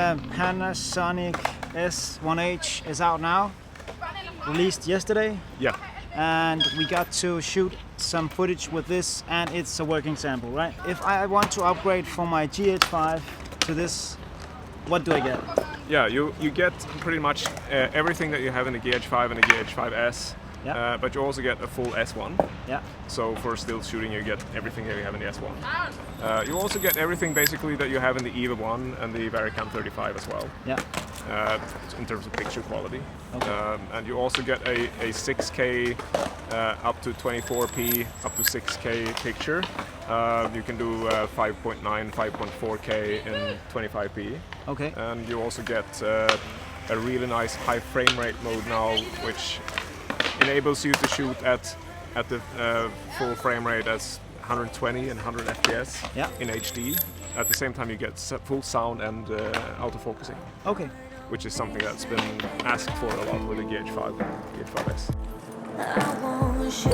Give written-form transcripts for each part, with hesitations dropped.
Panasonic S1H is out now, released yesterday. Yeah. And we got to shoot some footage with this, and it's a working sample, right? If I want to upgrade from my GH5 to this, what do I get? Yeah, you get pretty much everything that you have in the GH5 and the GH5S, Yeah. but you also get a full S1. Yeah. So for still shooting, you get everything that you have in the S1. You also get everything basically that you have in the EVA 1 and the VariCam 35 as well. Yeah. In terms of picture quality. Okay. And you also get a 6K up to 24p up to 6K picture. You can do 5.9, 5.4K in 25p. Okay. And you also get a really nice high frame rate mode now, which enables you to shoot at the full frame rate as 120 and 100 FPS Yeah. in HD. At the same time, you get full sound and autofocusing, Okay. which is something that's been asked for a lot with the GH5 and GH5S. I want you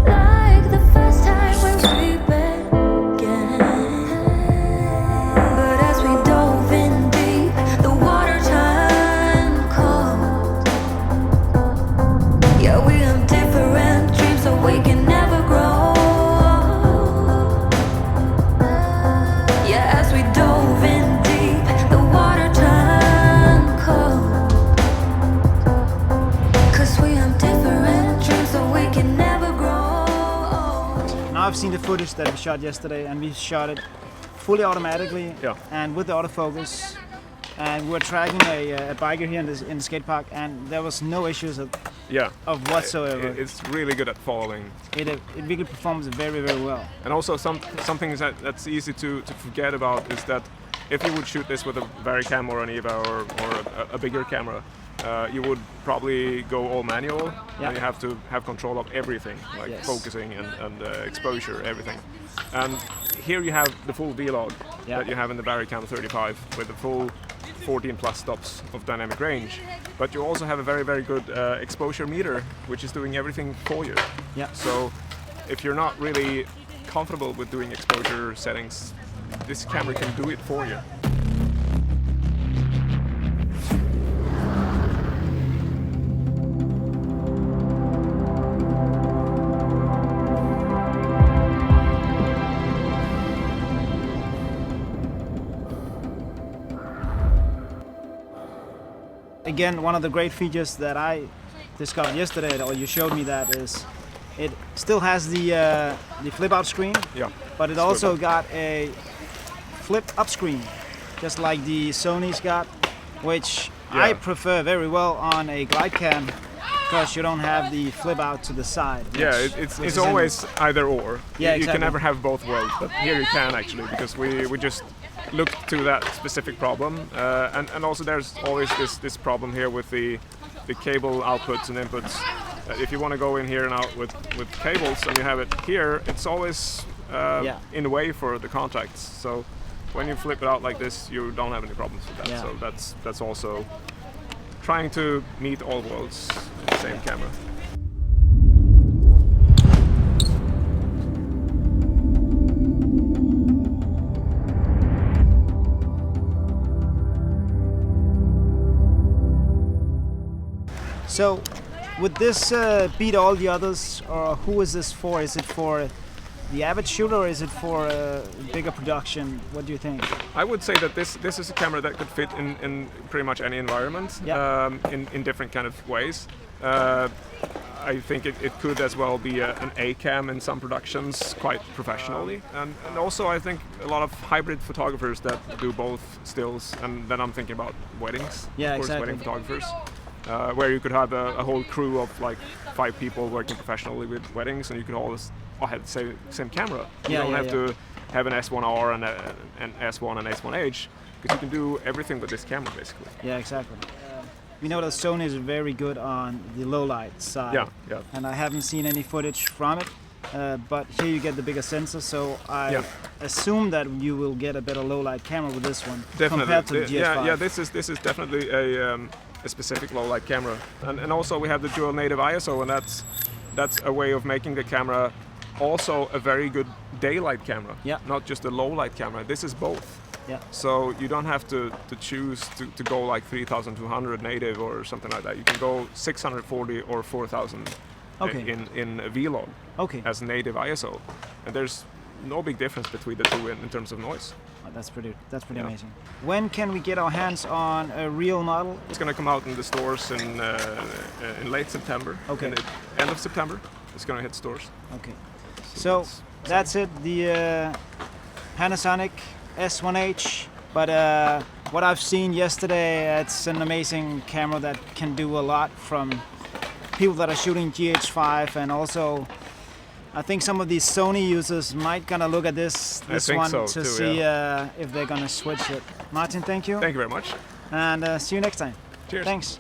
like the first time when we began. But as we dove in deep, the water turned cold. Yeah, we have different dreams, so we can never grow. Yeah, as we dove in deep, the water turned cold. 'Cause we have different dreams, so we can never grow. Now I've seen the footage that we shot yesterday, and we shot it fully automatically. Yeah. And with the autofocus. And we were tracking a biker here in the skate park, and there was no issues of whatsoever. It's really good at following. It really performs very, very well. And also something that's easy to forget about is that if you would shoot this with a VariCam or an EVA or a bigger camera, you would probably go all manual. Yeah. And you have to have control of everything, like Yes. focusing and exposure, everything. And here you have the full V-Log Yeah. that you have in the VariCam 35 with the full 14 plus stops of dynamic range. But you also have a very, very good exposure meter, which is doing everything for you. Yeah. So if you're not really comfortable with doing exposure settings, this camera can do it for you. Again, one of the great features that I discovered yesterday, or you showed me, that is it still has the flip out screen, Yeah. but it also got a flip up screen, just like the Sony's got, which I prefer very well on a glide cam, because you don't have the flip out to the side. Yeah, which it's is always either or. Yeah, You exactly. can never have both worlds, but here you can actually, because we just looked to that specific problem, and also there's always this problem here with the cable outputs and inputs. If you want to go in here and out with cables and you have it here, it's always in the way for the contacts. So when you flip it out like this, you don't have any problems with that. Yeah. So that's also trying to meet all worlds in the same camera. So, would this beat all the others, or who is this for? Is it for the average shooter, or is it for a bigger production? What do you think? I would say that this is a camera that could fit in pretty much any environment, Yeah. in different kind of ways. I think it could as well be an A cam in some productions, quite professionally, and also I think a lot of hybrid photographers that do both stills, and then I'm thinking about weddings, Yeah, of course, exactly. wedding photographers, where you could have a whole crew of like 5 people working professionally with weddings, and you could always have the same camera. You Yeah, don't yeah, have to have an S1R and an S1 and S1H, because you can do everything with this camera basically. Yeah, exactly. We know that Sony is very good on the low light side. Yeah. And I haven't seen any footage from it, but here you get the bigger sensor, so I assume that you will get a better low light camera with this one compared to the GH5. Yeah, this is definitely a specific low light camera, and also we have the dual native ISO, and that's a way of making the camera also a very good daylight camera, Yeah. not just a low light camera. This is both. Yeah. So you don't have to choose to go like 3200 native or something like that. You can go 640 or 4000 Okay. in a vlog Okay. as native ISO, and there's no big difference between the two in terms of noise. Oh, that's pretty Yeah. amazing. When can we get our hands on a real model? It's going to come out in the stores in late September. Okay. In the end of September, it's going to hit stores. Okay. So that's it. The Panasonic S1H. But what I've seen yesterday, it's an amazing camera that can do a lot from people that are shooting GH5, and also I think some of these Sony users might gonna look at this think one so to too, see if they're gonna switch it. Martin, thank you. Thank you very much. And see you next time. Cheers. Thanks.